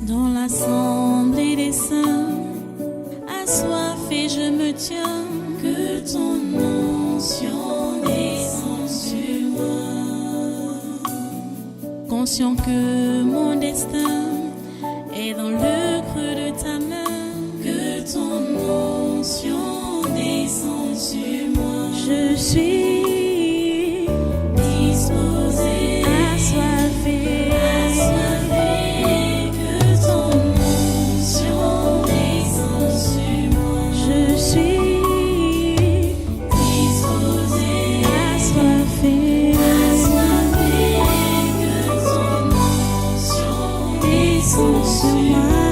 Dans l'assemblée des saints, assoiffé je me tiens, que ton onction descende sur moi. Conscient que mon destin est dans le creux de ta main, que ton onction descende sur moi. Je suis disposé, assoiffé, que ton onction descende sur moi. Je suis disposé, assoiffé, que ton onction descende sur moi.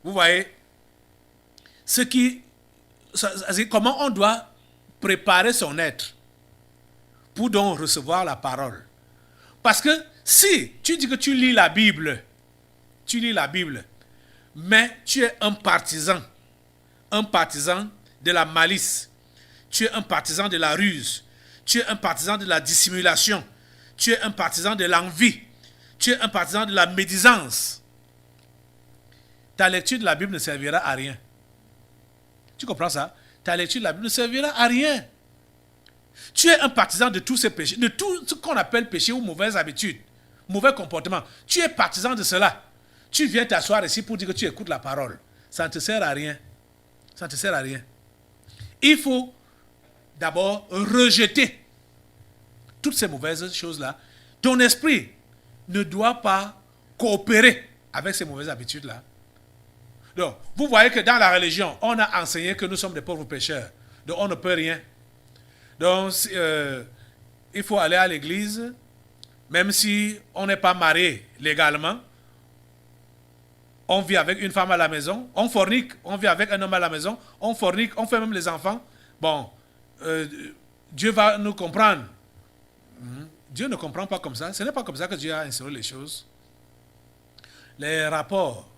Vous voyez, comment on doit préparer son être pour donc recevoir la parole. Parce que si tu dis que tu lis la Bible, mais tu es un partisan de la malice, tu es un partisan de la ruse, tu es un partisan de la dissimulation, tu es un partisan de l'envie, tu es un partisan de la médisance, ta lecture de la Bible ne servira à rien. Tu comprends ça? Ta lecture de la Bible ne servira à rien. Tu es un partisan de tous ces péchés, de tout ce qu'on appelle péché ou mauvaises habitudes, mauvais comportement. Tu es partisan de cela. Tu viens t'asseoir ici pour dire que tu écoutes la parole. Ça ne te sert à rien. Ça ne te sert à rien. Il faut d'abord rejeter toutes ces mauvaises choses-là. Ton esprit ne doit pas coopérer avec ces mauvaises habitudes-là. Donc, vous voyez que dans la religion, on a enseigné que nous sommes des pauvres pécheurs. Donc, on ne peut rien. Donc, il faut aller à l'église, même si on n'est pas marié légalement. On vit avec une femme à la maison, on fornique, on vit avec un homme à la maison, on fornique, on fait même les enfants. Bon, Dieu va nous comprendre. Dieu ne comprend pas comme ça. Ce n'est pas comme ça que Dieu a instauré les choses. Les rapports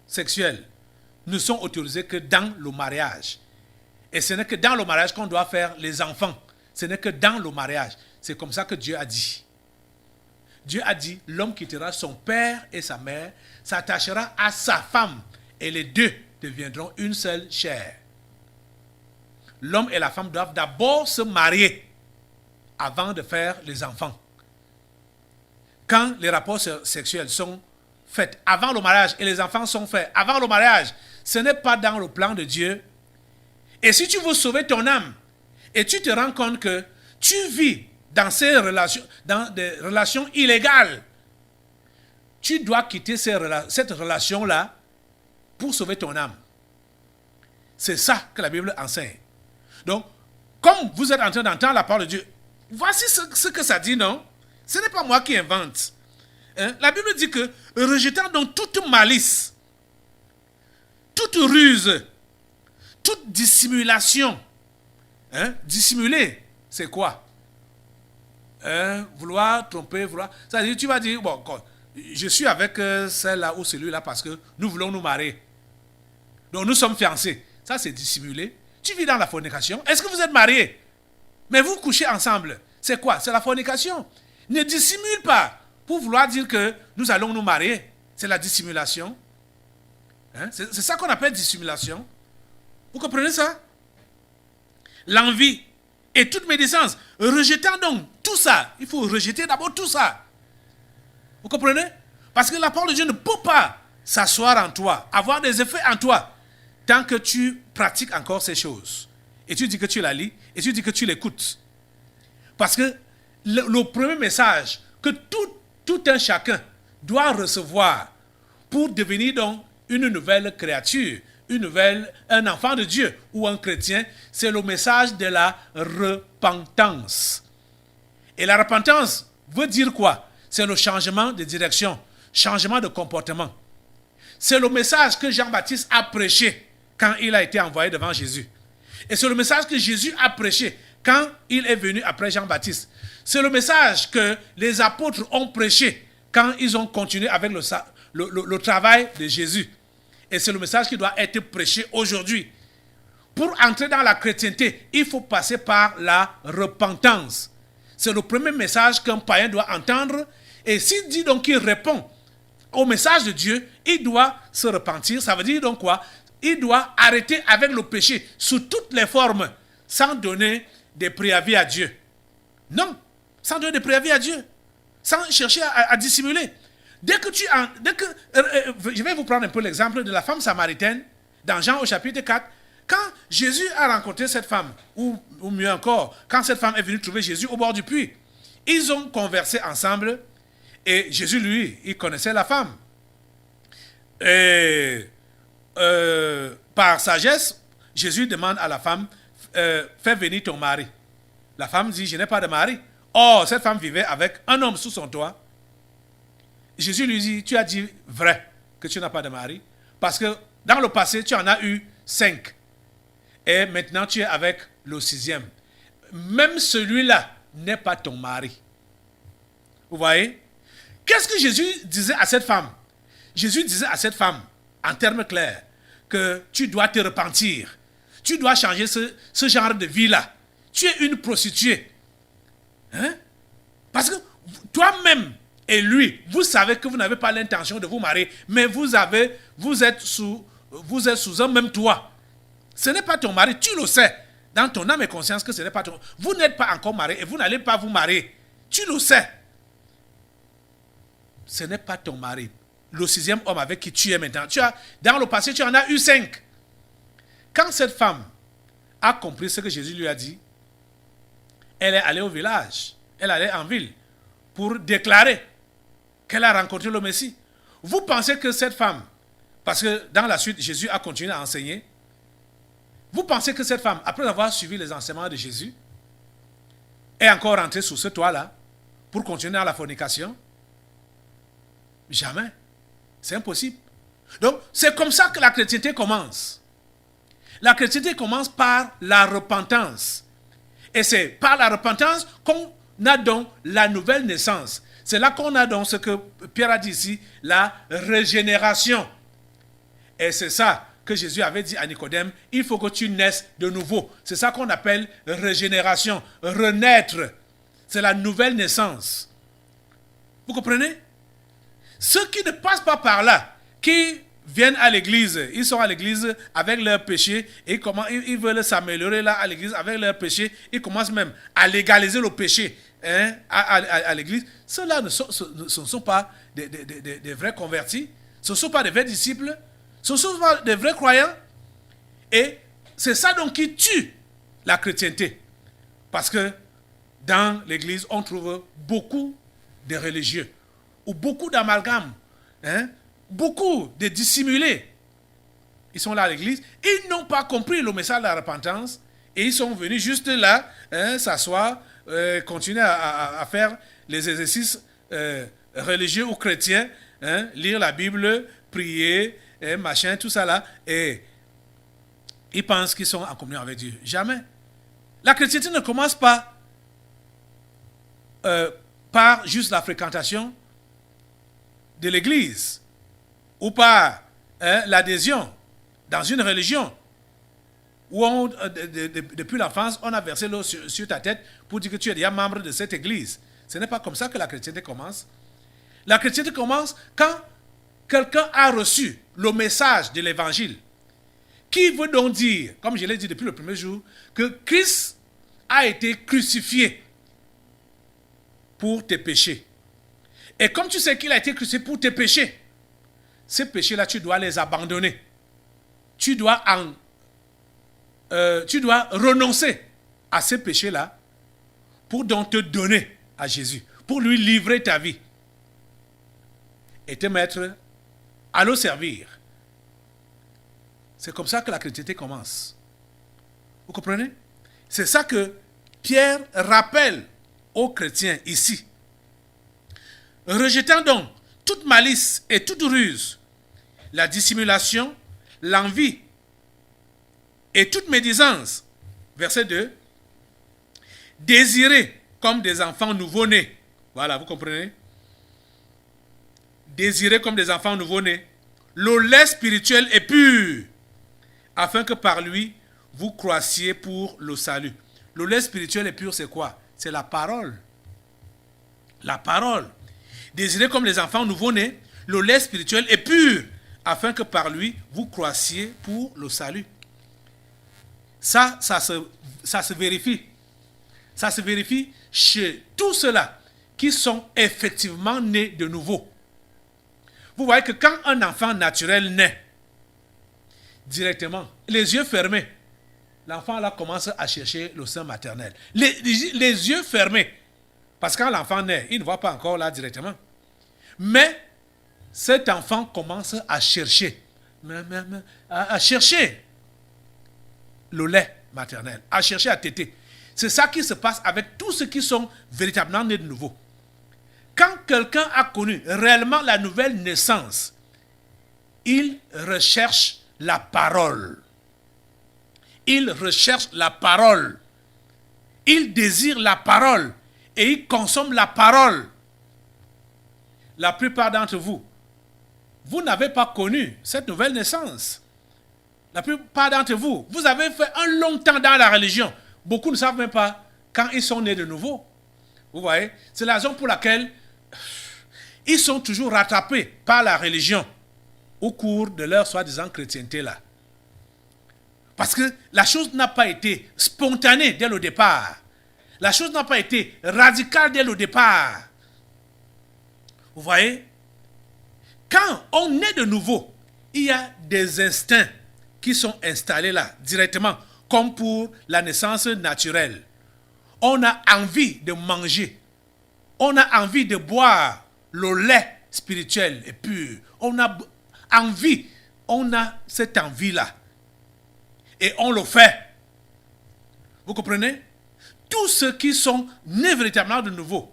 sexuels ne sont autorisés que dans le mariage. Et ce n'est que dans le mariage qu'on doit faire les enfants. Ce n'est que dans le mariage. C'est comme ça que Dieu a dit. Dieu a dit, l'homme quittera son père et sa mère, s'attachera à sa femme, et les deux deviendront une seule chair. L'homme et la femme doivent d'abord se marier avant de faire les enfants. Quand les rapports sexuels sont faits avant le mariage et les enfants sont faits avant le mariage, ce n'est pas dans le plan de Dieu. Et si tu veux sauver ton âme et tu te rends compte que tu vis dans des relations illégales, tu dois quitter cette relation-là pour sauver ton âme. C'est ça que la Bible enseigne. Donc, comme vous êtes en train d'entendre la parole de Dieu, voici ce que ça dit, non? Ce n'est pas moi qui invente. La Bible dit que, rejetant donc toute malice, toute ruse, toute dissimulation, dissimuler, c'est quoi? Vouloir tromper, vouloir... C'est-à-dire, tu vas dire, bon, je suis avec celle-là ou celui-là parce que nous voulons nous marier. Donc, nous sommes fiancés. Ça, c'est dissimuler. Tu vis dans la fornication. Est-ce que vous êtes mariés? Mais vous couchez ensemble. C'est quoi? C'est la fornication. Ne dissimule pas pour vouloir dire que nous allons nous marier. C'est la dissimulation. C'est ça qu'on appelle dissimulation. Vous comprenez ça? L'envie et toute médisance. Rejetant donc tout ça. Il faut rejeter d'abord tout ça. Vous comprenez? Parce que la parole de Dieu ne peut pas s'asseoir en toi, avoir des effets en toi, tant que tu pratiques encore ces choses. Et tu dis que tu la lis, et tu dis que tu l'écoutes. Parce que le premier message que tout un chacun doit recevoir pour devenir donc une nouvelle créature, un enfant de Dieu ou un chrétien, c'est le message de la repentance. Et la repentance veut dire quoi? C'est le changement de direction, changement de comportement. C'est le message que Jean-Baptiste a prêché quand il a été envoyé devant Jésus. Et c'est le message que Jésus a prêché quand il est venu après Jean-Baptiste. C'est le message que les apôtres ont prêché quand ils ont continué avec le travail de Jésus. Et c'est le message qui doit être prêché aujourd'hui. Pour entrer dans la chrétienté, il faut passer par la repentance. C'est le premier message qu'un païen doit entendre. Et s'il dit donc qu'il répond au message de Dieu, il doit se repentir. Ça veut dire donc quoi? Il doit arrêter avec le péché sous toutes les formes, sans donner des préavis à Dieu. Non, sans donner des préavis à Dieu. Sans chercher à dissimuler. Je vais vous prendre un peu l'exemple de la femme samaritaine dans Jean au chapitre 4. Quand Jésus a rencontré cette femme, ou mieux encore, quand cette femme est venue trouver Jésus au bord du puits, ils ont conversé ensemble et Jésus, lui, il connaissait la femme. Et par sagesse, Jésus demande à la femme, fais venir ton mari. La femme dit, je n'ai pas de mari. Or, cette femme vivait avec un homme sous son toit. Jésus lui dit, tu as dit vrai que tu n'as pas de mari, parce que dans le passé, tu en as eu 5. Et maintenant, tu es avec le 6e. Même celui-là n'est pas ton mari. Vous voyez? Qu'est-ce que Jésus disait à cette femme? Jésus disait à cette femme, en termes clairs, que tu dois te repentir. Tu dois changer ce genre de vie-là. Tu es une prostituée. Hein? Parce que toi-même et lui, vous savez que vous n'avez pas l'intention de vous marier, mais vous êtes sous un même toit. Ce n'est pas ton mari, tu le sais. Dans ton âme et conscience que ce n'est pas ton... Vous n'êtes pas encore marié et vous n'allez pas vous marier. Tu le sais. Ce n'est pas ton mari. Le 6e homme avec qui tu es maintenant. Dans le passé, tu en as eu 5. Quand cette femme a compris ce que Jésus lui a dit, elle est allée au village. Elle est allée en ville pour déclarer qu'elle a rencontré le Messie. Vous pensez que cette femme, parce que dans la suite, Jésus a continué à enseigner, vous pensez que cette femme, après avoir suivi les enseignements de Jésus, est encore rentrée sous ce toit-là pour continuer dans la fornication? Jamais. C'est impossible. Donc, c'est comme ça que la chrétienté commence. La chrétienté commence par la repentance. Et c'est par la repentance qu'on a donc la nouvelle naissance. C'est là qu'on a donc ce que Pierre a dit ici, la régénération. Et c'est ça que Jésus avait dit à Nicodème, il faut que tu naisses de nouveau. C'est ça qu'on appelle régénération, renaître. C'est la nouvelle naissance. Vous comprenez? Ceux qui ne passent pas par là, qui viennent à l'église, ils sont à l'église avec leurs péchés, et ils veulent s'améliorer là à l'église avec leurs péchés, ils commencent même à légaliser le péché à l'église. Ceux-là ne sont pas des vrais convertis, ce ne sont pas des vrais disciples, ce ne sont pas des vrais croyants. Et c'est ça donc qui tue la chrétienté. Parce que dans l'église, on trouve beaucoup de religieux, ou beaucoup d'amalgames, beaucoup de dissimulés. Ils sont là à l'église, ils n'ont pas compris le message de la repentance, et ils sont venus juste là, s'asseoir, continuer à faire les exercices religieux ou chrétiens, lire la Bible, prier, machin, tout ça là, et ils pensent qu'ils sont en communion avec Dieu. Jamais. La chrétienté ne commence pas par juste la fréquentation de l'église ou par l'adhésion dans une religion où depuis l'enfance on a versé l'eau sur ta tête pour dire que tu es déjà membre de cette église. Ce n'est pas comme ça que la chrétienté commence. La chrétienté commence quand quelqu'un a reçu le message de l'évangile, qui veut donc dire, comme je l'ai dit depuis le premier jour, que Christ a été crucifié pour tes péchés. Et comme tu sais qu'il a été crucifié pour tes péchés, ces péchés-là, tu dois les abandonner. Tu dois renoncer à ces péchés-là pour donc te donner à Jésus, pour lui livrer ta vie et te mettre à le servir. C'est comme ça que la chrétienté commence. Vous comprenez? C'est ça que Pierre rappelle aux chrétiens ici. Rejetant donc toute malice et toute ruse, la dissimulation, l'envie et toute médisance. Verset 2. Désirez comme des enfants nouveau-nés. Voilà, vous comprenez? Désirez comme des enfants nouveau-nés le lait spirituel et pur, afin que par lui, vous croissiez pour le salut. Le lait spirituel et pur, c'est quoi? C'est la parole. La parole. Désirez comme les enfants nouveau-nés le lait spirituel et pur, afin que par lui, vous croissiez pour le salut. Ça se vérifie. Ça se vérifie chez tous ceux-là qui sont effectivement nés de nouveau. Vous voyez que quand un enfant naturel naît, directement, les yeux fermés, l'enfant là commence à chercher le sein maternel. Les yeux fermés. Parce que quand l'enfant naît, il ne voit pas encore là directement. Mais cet enfant commence à chercher. À chercher le lait maternel. À chercher à téter. C'est ça qui se passe avec tous ceux qui sont véritablement nés de nouveau. Quand quelqu'un a connu réellement la nouvelle naissance, il recherche la parole. Il recherche la parole. Il désire la parole. Et il consomme la parole. La plupart d'entre vous, vous n'avez pas connu cette nouvelle naissance. La plupart d'entre vous, vous avez fait un long temps dans la religion. Beaucoup ne savent même pas quand ils sont nés de nouveau. Vous voyez? C'est la raison pour laquelle ils sont toujours rattrapés par la religion au cours de leur soi-disant chrétienté là. Parce que la chose n'a pas été spontanée dès le départ. La chose n'a pas été radicale dès le départ. Vous voyez? Quand on est de nouveau, il y a des instincts qui sont installés là, directement, comme pour la naissance naturelle. On a envie de manger. On a envie de boire le lait spirituel et pur. On a envie. On a cette envie-là. Et on le fait. Vous comprenez? Tous ceux qui sont nés véritablement de nouveau,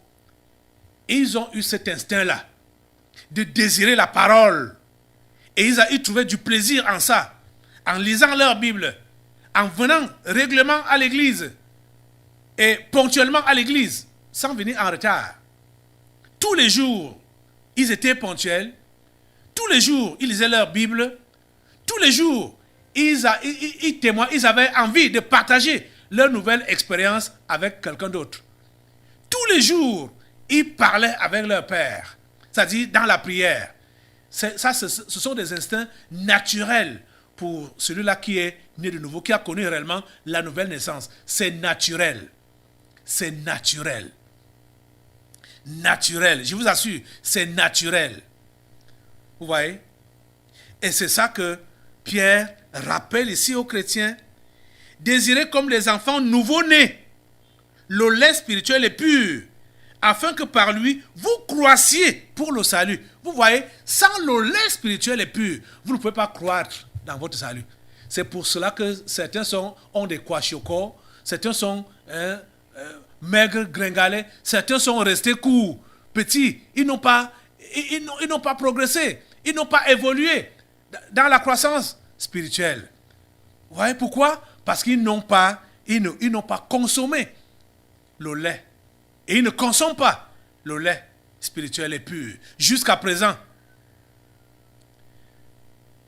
ils ont eu cet instinct-là de désirer la parole. Et ils trouvaient du plaisir en ça, en lisant leur Bible, en venant régulièrement à l'église et ponctuellement à l'église, sans venir en retard. Tous les jours, ils étaient ponctuels. Tous les jours, ils lisaient leur Bible. Tous les jours, ils témoignaient, ils avaient envie de partager leur nouvelle expérience avec quelqu'un d'autre. Tous les jours, ils parlaient avec leur père, c'est-à-dire dans la prière. Ce sont des instincts naturels pour celui-là qui est né de nouveau, qui a connu réellement la nouvelle naissance. C'est naturel. C'est naturel. Naturel. Je vous assure, c'est naturel. Vous voyez? Et c'est ça que Pierre rappelle ici aux chrétiens. Désirez comme les enfants nouveau-nés le lait spirituel est pur, afin que par lui, vous croissiez pour le salut. Vous voyez, sans le lait spirituel et pur, vous ne pouvez pas croître dans votre salut. C'est pour cela que certains ont des kwashiorkor, certains sont maigres, gringalets, certains sont restés courts, petits. Ils n'ont pas progressé, ils n'ont pas évolué dans la croissance spirituelle. Vous voyez pourquoi? Parce qu'ils n'ont pas consommé le lait. Et ils ne consomment pas le lait spirituel et pur. Jusqu'à présent,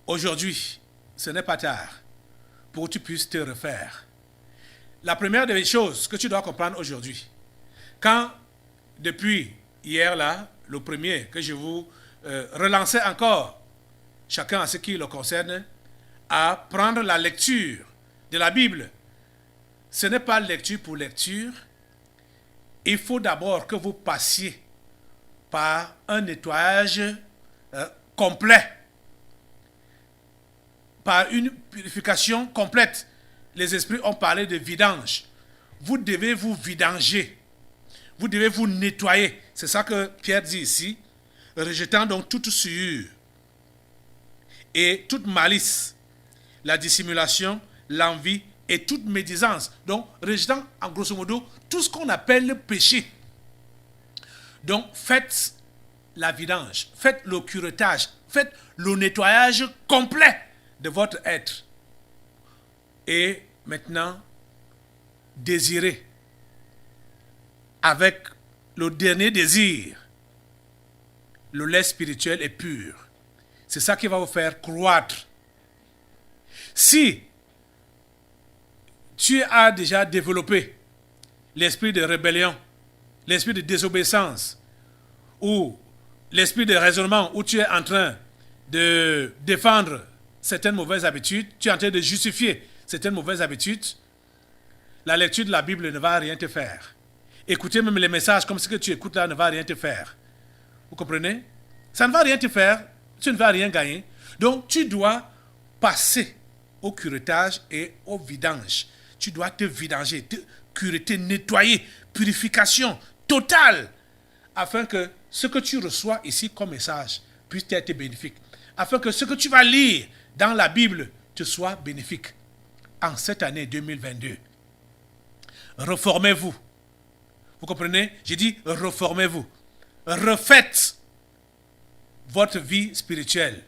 aujourd'hui, ce n'est pas tard pour que tu puisses te refaire. La première des choses que tu dois comprendre aujourd'hui, quand depuis hier là, le premier que je vous relançais encore, chacun à ce qui le concerne, à prendre la lecture de la Bible. Ce n'est pas lecture pour lecture. Il faut d'abord que vous passiez par un nettoyage complet, par une purification complète. Les esprits ont parlé de vidange. Vous devez vous vidanger. Vous devez vous nettoyer. C'est ça que Pierre dit ici. Rejetant donc toute souillure et toute malice, la dissimulation, l'envie et toute médisance. Donc, rejetant en grosso modo tout ce qu'on appelle le péché. Donc, faites la vidange, faites le curettage, faites le nettoyage complet de votre être. Et maintenant, désirez avec le dernier désir, le lait spirituel est pur. C'est ça qui va vous faire croître. Si tu as déjà développé l'esprit de rébellion, l'esprit de désobéissance, ou l'esprit de raisonnement, où tu es en train de défendre certaines mauvaises habitudes, tu es en train de justifier certaines mauvaises habitudes, la lecture de la Bible ne va rien te faire. Écouter même les messages comme ce que tu écoutes là ne va rien te faire. Vous comprenez? Ça ne va rien te faire, tu ne vas rien gagner. Donc tu dois passer au curettage et au vidange. Tu dois te vidanger, te cureter, nettoyer, purification totale, afin que ce que tu reçois ici comme message puisse être bénéfique. Afin que ce que tu vas lire dans la Bible te soit bénéfique. En cette année 2022, reformez-vous. Vous comprenez? J'ai dit reformez-vous. Refaites votre vie spirituelle.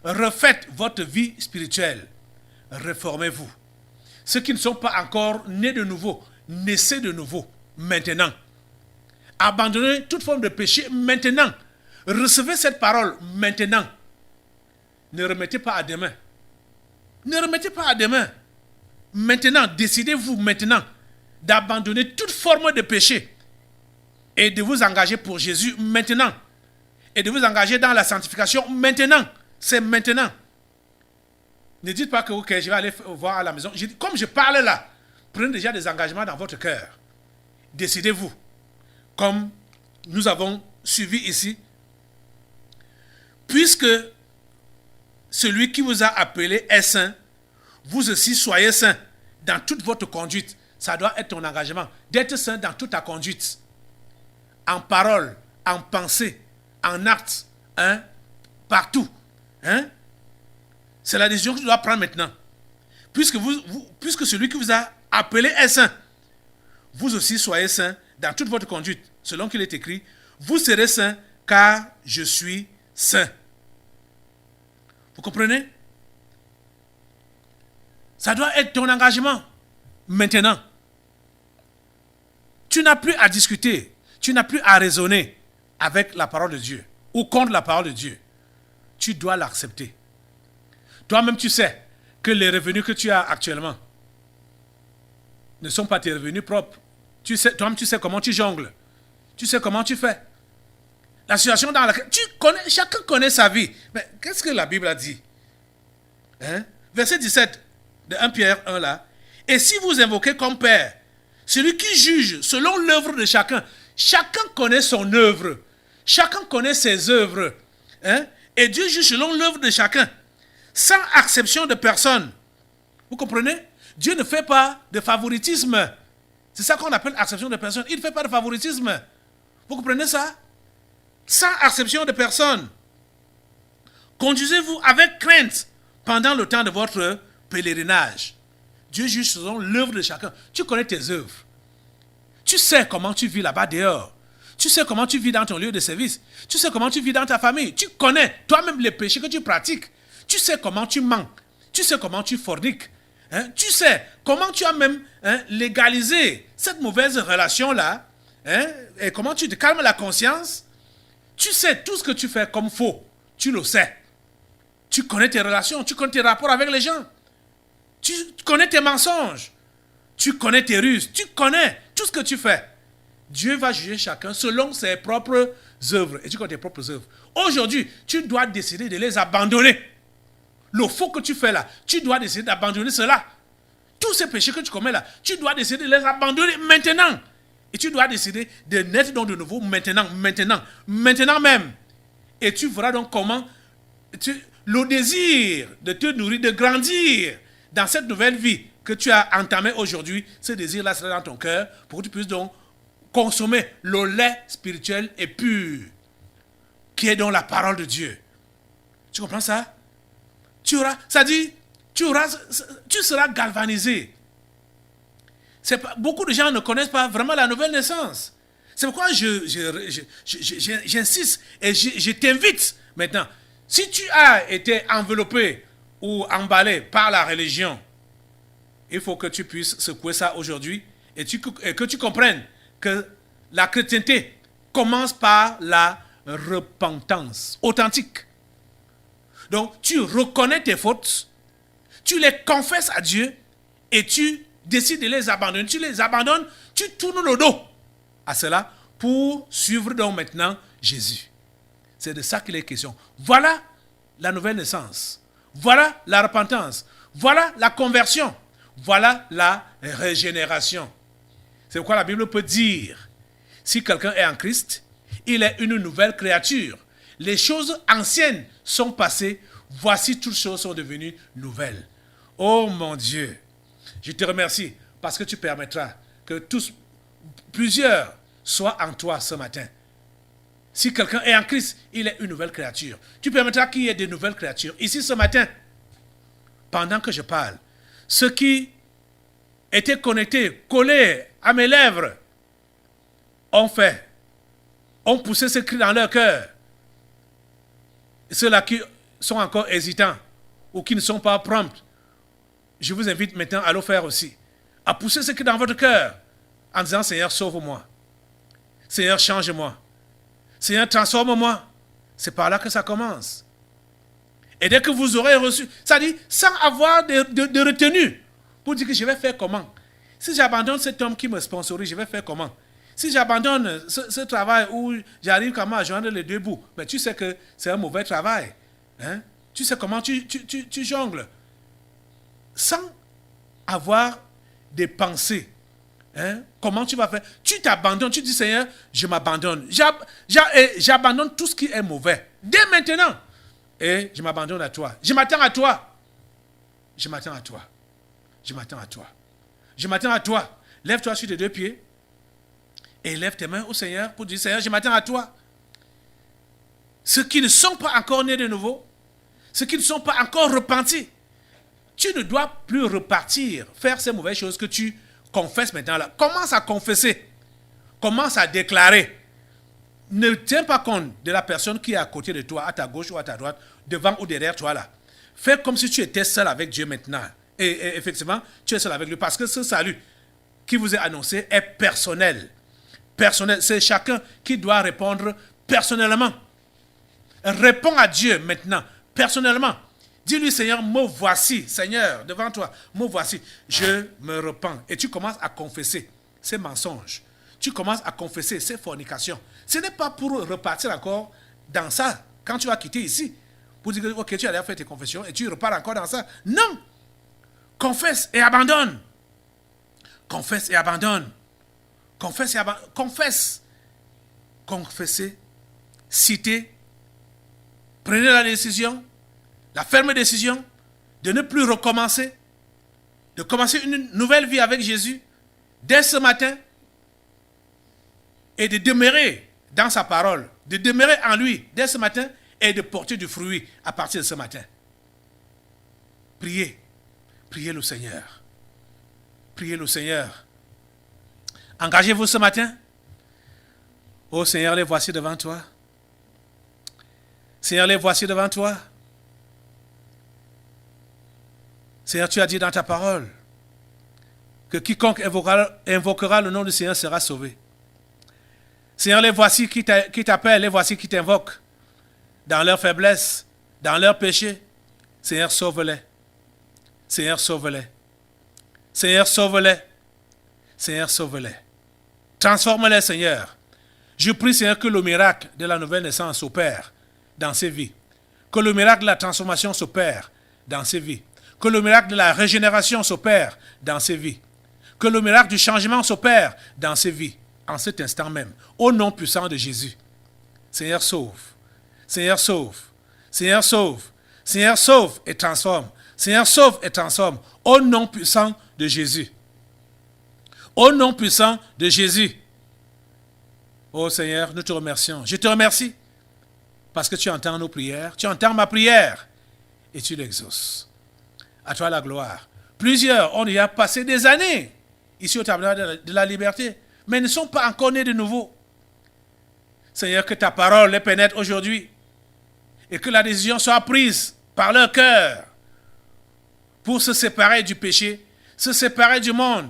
Refaites votre vie spirituelle. Reformez-vous. Ceux qui ne sont pas encore nés de nouveau, naissez de nouveau, maintenant. Abandonnez toute forme de péché maintenant. Recevez cette parole maintenant. Ne remettez pas à demain. Ne remettez pas à demain. Maintenant, décidez-vous maintenant d'abandonner toute forme de péché et de vous engager pour Jésus maintenant. Et de vous engager dans la sanctification maintenant. C'est maintenant. Ne dites pas que ok, je vais aller voir à la maison. Comme je parle là, prenez déjà des engagements dans votre cœur. Décidez-vous. Comme nous avons suivi ici. Puisque celui qui vous a appelé est saint, vous aussi soyez saint dans toute votre conduite. Ça doit être ton engagement. D'être saint dans toute ta conduite. En parole, en pensée, en acte, hein, partout. Hein? C'est la décision que tu dois prendre maintenant. Puisque celui qui vous a appelé est saint, vous aussi soyez saint dans toute votre conduite. Selon qu'il est écrit, vous serez saints car je suis saint. Vous comprenez? Ça doit être ton engagement. Maintenant. Tu n'as plus à discuter. Tu n'as plus à raisonner avec la parole de Dieu ou contre la parole de Dieu. Tu dois l'accepter. Toi-même, tu sais que les revenus que tu as actuellement ne sont pas tes revenus propres. Toi-même, tu sais comment tu jongles. Tu sais comment tu fais. La situation dans laquelle tu connais, chacun connaît sa vie. Mais qu'est-ce que la Bible a dit? Hein? Verset 17 de 1 Pierre 1 là. Et si vous invoquez comme Père, celui qui juge selon l'œuvre de chacun, chacun connaît son œuvre. Chacun connaît ses œuvres. Hein? Et Dieu juge selon l'œuvre de chacun, sans acception de personne. Vous comprenez? Dieu ne fait pas de favoritisme. C'est ça qu'on appelle acception de personne. Il ne fait pas de favoritisme. Vous comprenez ça? Sans acception de personne. Conduisez-vous avec crainte pendant le temps de votre pèlerinage. Dieu juge selon l'œuvre de chacun. Tu connais tes œuvres. Tu sais comment tu vis là-bas dehors. Tu sais comment tu vis dans ton lieu de service. Tu sais comment tu vis dans ta famille. Tu connais toi-même les péchés que tu pratiques. Tu sais comment tu mens. Tu sais comment tu forniques. Hein? Tu sais comment tu as même légalisé cette mauvaise relation-là. Hein? Et comment tu te calmes la conscience. Tu sais tout ce que tu fais comme faux. Tu le sais. Tu connais tes relations. Tu connais tes rapports avec les gens. Tu connais tes mensonges. Tu connais tes ruses. Tu connais tout ce que tu fais. Dieu va juger chacun selon ses propres œuvres. Et tu connais tes propres œuvres. Aujourd'hui, tu dois décider de les abandonner. Le faux que tu fais là, tu dois décider d'abandonner cela. Tous ces péchés que tu commets là, tu dois décider de les abandonner maintenant. Et tu dois décider de naître donc de nouveau maintenant même. Et tu verras donc comment le désir de te nourrir, de grandir dans cette nouvelle vie que tu as entamée aujourd'hui, ce désir-là sera dans ton cœur pour que tu puisses donc consommer le lait spirituel et pur qui est dans la parole de Dieu. Tu comprends ça? Tu seras galvanisé. Beaucoup de gens ne connaissent pas vraiment la nouvelle naissance. C'est pourquoi j'insiste et je t'invite maintenant. Si tu as été enveloppé ou emballé par la religion, il faut que tu puisses secouer ça aujourd'hui et que tu comprennes que la chrétienté commence par la repentance authentique. Donc, tu reconnais tes fautes, tu les confesses à Dieu et tu décides de les abandonner. Tu les abandonnes, tu tournes le dos à cela pour suivre donc maintenant Jésus. C'est de ça qu'il est question. Voilà la nouvelle naissance. Voilà la repentance. Voilà la conversion. Voilà la régénération. C'est pourquoi la Bible peut dire, si quelqu'un est en Christ, il est une nouvelle créature. Les choses anciennes sont passées, voici toutes choses sont devenues nouvelles. Oh mon Dieu, je te remercie parce que tu permettras que plusieurs soient en toi ce matin. Si quelqu'un est en Christ, il est une nouvelle créature. Tu permettras qu'il y ait de nouvelles créatures. Ici ce matin, pendant que je parle, ceux qui étaient connectés, collés à mes lèvres, ont poussé ce cri dans leur cœur. Ceux-là qui sont encore hésitants ou qui ne sont pas prompts, je vous invite maintenant à le faire aussi. À pousser ce cri dans votre cœur en disant, Seigneur, sauve-moi. Seigneur, change-moi. Seigneur, transforme-moi. C'est par là que ça commence. Et dès que vous aurez reçu, ça dit, sans avoir de retenue, pour dire que je vais faire comment? Si j'abandonne cet homme qui me sponsorise, je vais faire comment? Si j'abandonne ce travail où j'arrive quand même à joindre les deux bouts, mais tu sais que c'est un mauvais travail. Hein? Tu sais comment tu jongles. Sans avoir des pensées. Hein? Comment tu vas faire? Tu t'abandonnes, tu dis Seigneur, je m'abandonne. J'abandonne tout ce qui est mauvais. Dès maintenant. Et je m'abandonne à toi. Je m'attends à toi. Je m'attends à toi. Je m'attends à toi. Je m'attends à toi. Lève-toi sur tes deux pieds. Et lève tes mains au Seigneur pour dire Seigneur, je m'attends à toi. Ceux qui ne sont pas encore nés de nouveau, ceux qui ne sont pas encore repentis, tu ne dois plus repartir, faire ces mauvaises choses que tu confesses maintenant là. Commence à confesser. Commence à déclarer. Ne tiens pas compte de la personne qui est à côté de toi, à ta gauche ou à ta droite, devant ou derrière toi là. Fais comme si tu étais seul avec Dieu maintenant. Et effectivement, tu es seul avec lui parce que ce salut qui vous est annoncé est personnel. Personnel, c'est chacun qui doit répondre personnellement. Réponds à Dieu maintenant, personnellement. Dis-lui, Seigneur, me voici, Seigneur, devant toi, me voici. Je me repens. Et tu commences à confesser ces mensonges. Tu commences à confesser ces fornications. Ce n'est pas pour repartir encore dans ça, quand tu vas quitter ici, pour dire que ok, tu as déjà fait tes confessions et tu repars encore dans ça. Non! Confesse et abandonne. Confesse et abandonne. Confesse et abandonne. Confesse. Confessez. Citez. Prenez la décision, la ferme décision de ne plus recommencer, de commencer une nouvelle vie avec Jésus dès ce matin et de demeurer dans sa parole, de demeurer en lui dès ce matin et de porter du fruit à partir de ce matin. Priez. Priez le Seigneur. Priez le Seigneur. Engagez-vous ce matin. Oh Seigneur, les voici devant toi. Seigneur, les voici devant toi. Seigneur, tu as dit dans ta parole que quiconque invoquera le nom du Seigneur sera sauvé. Seigneur, les voici qui t'appellent, les voici qui t'invoquent dans leur faiblesse, dans leur péché. Seigneur, sauve-les. Seigneur, sauve-les. Seigneur, sauve-les. Seigneur, sauve-les. Transforme-les, Seigneur. Je prie, Seigneur, que le miracle de la nouvelle naissance s'opère dans ces vies. Que le miracle de la transformation s'opère dans ces vies. Que le miracle de la régénération s'opère dans ces vies. Que le miracle du changement s'opère dans ces vies, en cet instant même. Au nom puissant de Jésus. Seigneur, sauve. Seigneur, sauve. Seigneur, sauve. Seigneur, sauve et transforme. Seigneur, sauve et transforme. Au nom puissant de Jésus. Au nom puissant de Jésus. Oh Seigneur, nous te remercions. Je te remercie parce que tu entends nos prières. Tu entends ma prière et tu l'exauces. À toi la gloire. Plusieurs ont déjà passé des années ici au tabernacle de la liberté, mais ne sont pas encore nés de nouveau. Seigneur, que ta parole les pénètre aujourd'hui et que la décision soit prise par leur cœur pour se séparer du péché, se séparer du monde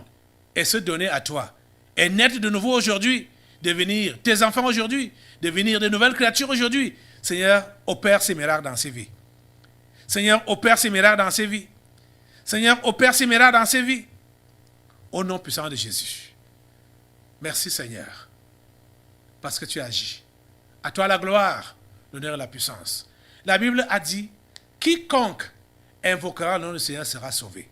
et se donner à toi. Et naître de nouveau aujourd'hui, devenir tes enfants aujourd'hui, devenir de nouvelles créatures aujourd'hui. Seigneur, opère ces miracles dans ces vies. Seigneur, opère ces miracles dans ces vies. Seigneur, opère ces miracles dans ces vies. Au nom puissant de Jésus. Merci Seigneur, parce que tu agis. À toi la gloire, l'honneur et la puissance. La Bible a dit, quiconque invoquera le nom du Seigneur sera sauvé.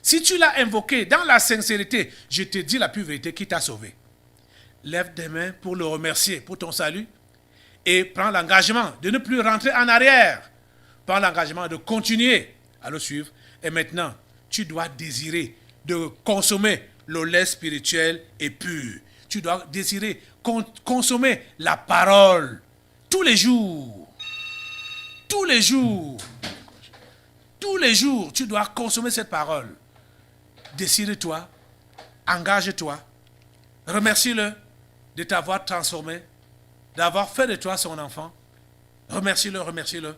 Si tu l'as invoqué dans la sincérité, je te dis la pure vérité qui t'a sauvé. Lève tes mains pour le remercier pour ton salut et prends l'engagement de ne plus rentrer en arrière. Prends l'engagement de continuer à le suivre. Et maintenant, tu dois désirer de consommer le lait spirituel et pur. Tu dois désirer consommer la parole tous les jours. Tous les jours. Tous les jours, tu dois consommer cette parole. Décide-toi, engage-toi, remercie-le de t'avoir transformé, d'avoir fait de toi son enfant. Remercie-le, remercie-le.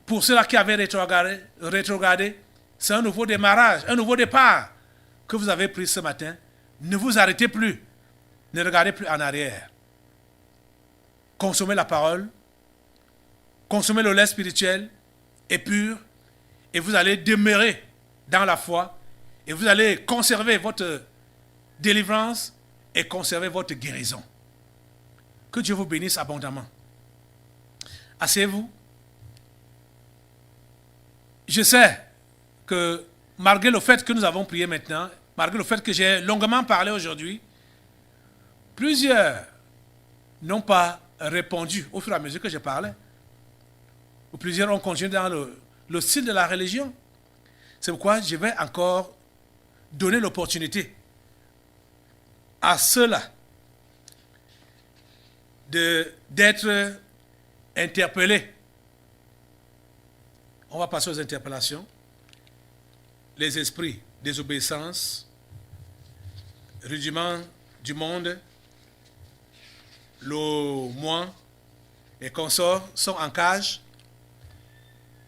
Pour ceux-là qui avaient rétrogradé, c'est un nouveau démarrage, un nouveau départ que vous avez pris ce matin. Ne vous arrêtez plus, ne regardez plus en arrière. Consommez la parole, consommez le lait spirituel et pur, et vous allez demeurer dans la foi, et vous allez conserver votre délivrance et conserver votre guérison. Que Dieu vous bénisse abondamment. Asseyez-vous. Je sais que malgré le fait que nous avons prié maintenant, malgré le fait que j'ai longuement parlé aujourd'hui, plusieurs n'ont pas répondu au fur et à mesure que je parlais. Ou plusieurs ont continué dans le style de la religion. C'est pourquoi je vais encore donner l'opportunité à ceux-là d'être interpellés. On va passer aux interpellations. Les esprits désobéissance, rudiments du monde, le moi et consorts sont en cage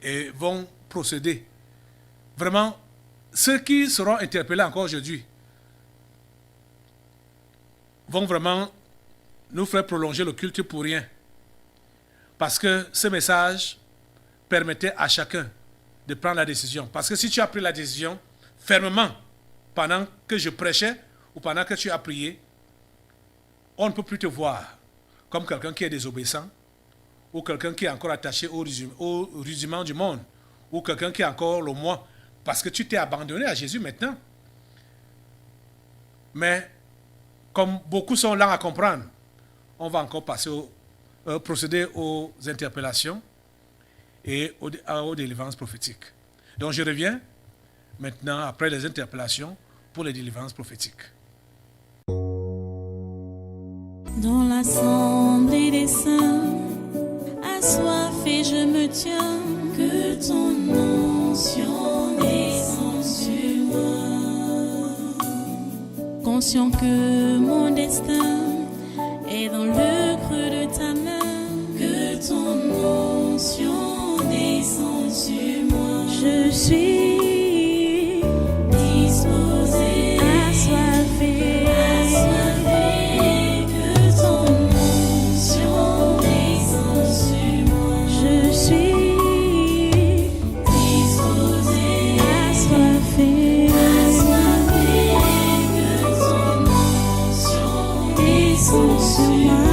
et vont procéder. Vraiment, ceux qui seront interpellés encore aujourd'hui vont vraiment nous faire prolonger le culte pour rien. Parce que ce message permettait à chacun de prendre la décision. Parce que si tu as pris la décision fermement pendant que je prêchais ou pendant que tu as prié, on ne peut plus te voir comme quelqu'un qui est désobéissant ou quelqu'un qui est encore attaché au rudiment du monde ou quelqu'un qui est encore le moi parce que tu t'es abandonné à Jésus maintenant. Mais comme beaucoup sont lents à comprendre, on va encore procéder aux interpellations et aux délivrances prophétiques. Donc je reviens maintenant après les interpellations pour les délivrances prophétiques. Dans l'assemblée des saints, assoiffé je me tiens, que ton onction descende sur moi. Conscient que mon destin est dans le creux de ta main, que ton onction descende sur moi. Je suis disposé, assoiffé, que ton onction descende sur moi. Je suis disposé, assoiffé, que ton onction descende sur moi.